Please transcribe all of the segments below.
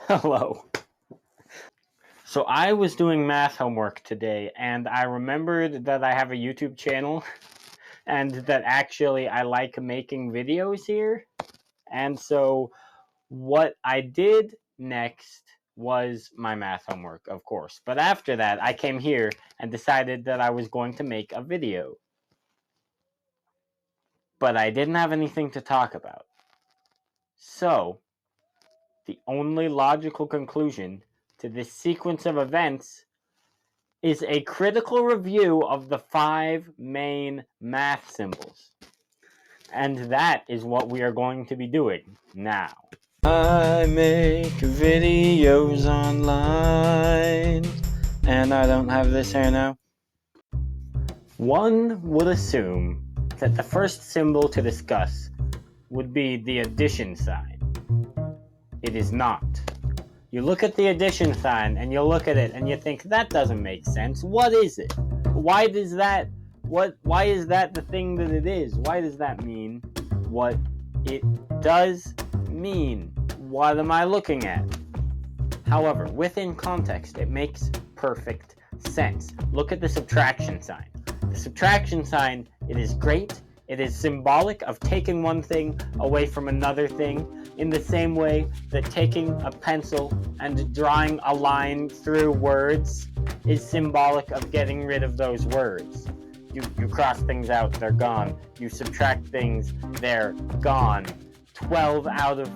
Hello. So I was doing math homework today, and I remembered that I have a YouTube channel, and that actually I like making videos here. And so what I did next was my math homework, of course. But after that, I came here and decided that I was going to make a video. But I didn't have anything to talk about. So the only logical conclusion to this sequence of events is a critical review of the 5 main math symbols. And that is what we are going to be doing now. I make videos online, and I don't have this hair now. One would assume that the first symbol to discuss would be the addition sign. It is not. You look at the addition sign and you look at it and you think, that doesn't make sense. What is it? Why is that the thing that it is? Why does that mean what it does mean? What am I looking at? However, within context, it makes perfect sense. Look at the subtraction sign. The subtraction sign, it is great. It is symbolic of taking one thing away from another thing, in the same way that taking a pencil and drawing a line through words is symbolic of getting rid of those words. You cross things out, they're gone. You subtract things, they're gone. 12 out of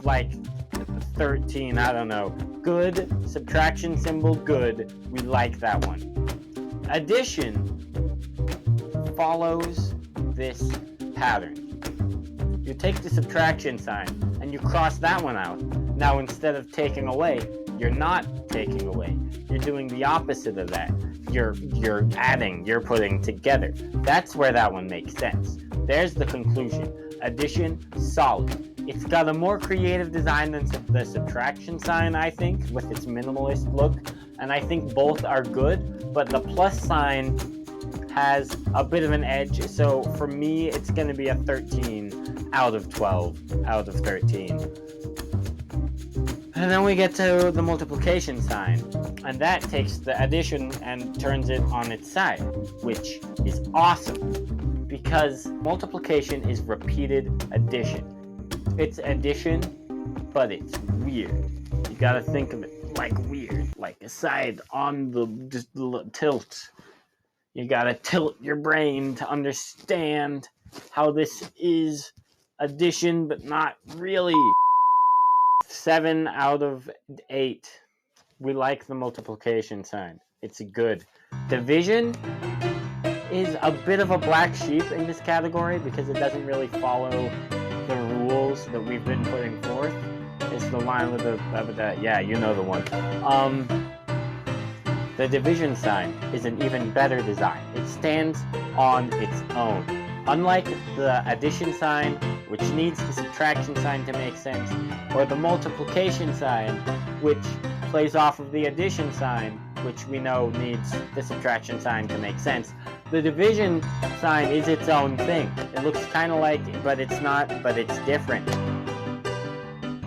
13, I don't know. Good, subtraction symbol, good. We like that one. Addition follows this pattern. You take the subtraction sign and you cross that one out. Now instead of taking away, you're not taking away. You're doing the opposite of that. You're adding, you're putting together. That's where that one makes sense. There's the conclusion. Addition, solid. It's got a more creative design than the subtraction sign, I think, with its minimalist look. And I think both are good, but the plus sign has a bit of an edge. So for me, it's going to be a 13 out of 12 out of 13. And then we get to the multiplication sign, and that takes the addition and turns it on its side, which is awesome, because multiplication is repeated addition. It's addition, but it's weird. You gotta think of it like weird, like a side on the just tilt. You gotta tilt your brain to understand how this is addition, but not really. 7 out of 8. We like the multiplication sign. It's good. Division is a bit of a black sheep in this category because it doesn't really follow the rules that we've been putting forth. It's the line with the yeah, you know the one. The division sign is an even better design. It stands on its own. Unlike the addition sign, which needs the subtraction sign to make sense, or the multiplication sign, which plays off of the addition sign, which we know needs the subtraction sign to make sense, the division sign is its own thing. It looks kind of like, but it's not, but it's different.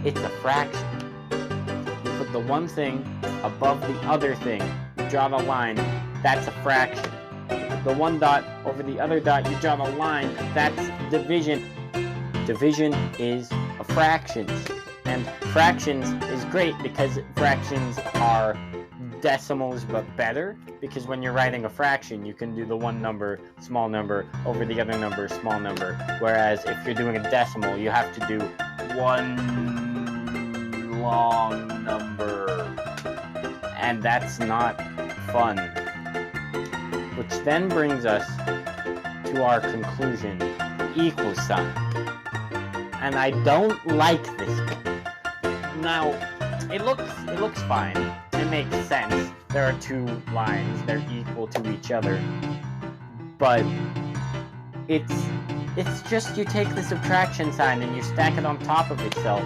It's a fraction. You put the one thing above the other thing, you draw the line, that's a fraction. The one dot over the other dot, you draw the line, that's division. Division is a fractions, and fractions is great because fractions are decimals but better, because when you're writing a fraction you can do the one number, small number, over the other number, small number, whereas if you're doing a decimal you have to do one long number, and that's not fun. Which then brings us to our conclusion, equal sign. And I don't like this one. Now, it looks fine. It makes sense. There are two lines, they're equal to each other. But it's just you take the subtraction sign and you stack it on top of itself.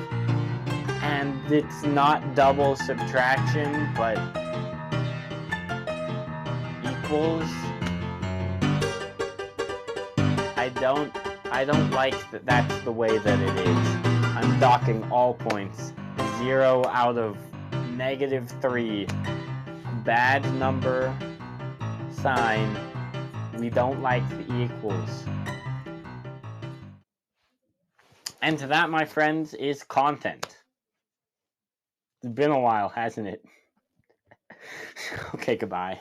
And it's not double subtraction, but equals. I don't like that that's the way that it is. I'm docking all points. 0 out of -3. Bad number sign. We don't like the equals. And that, my friends, is content. It's been a while, hasn't it? Okay, goodbye.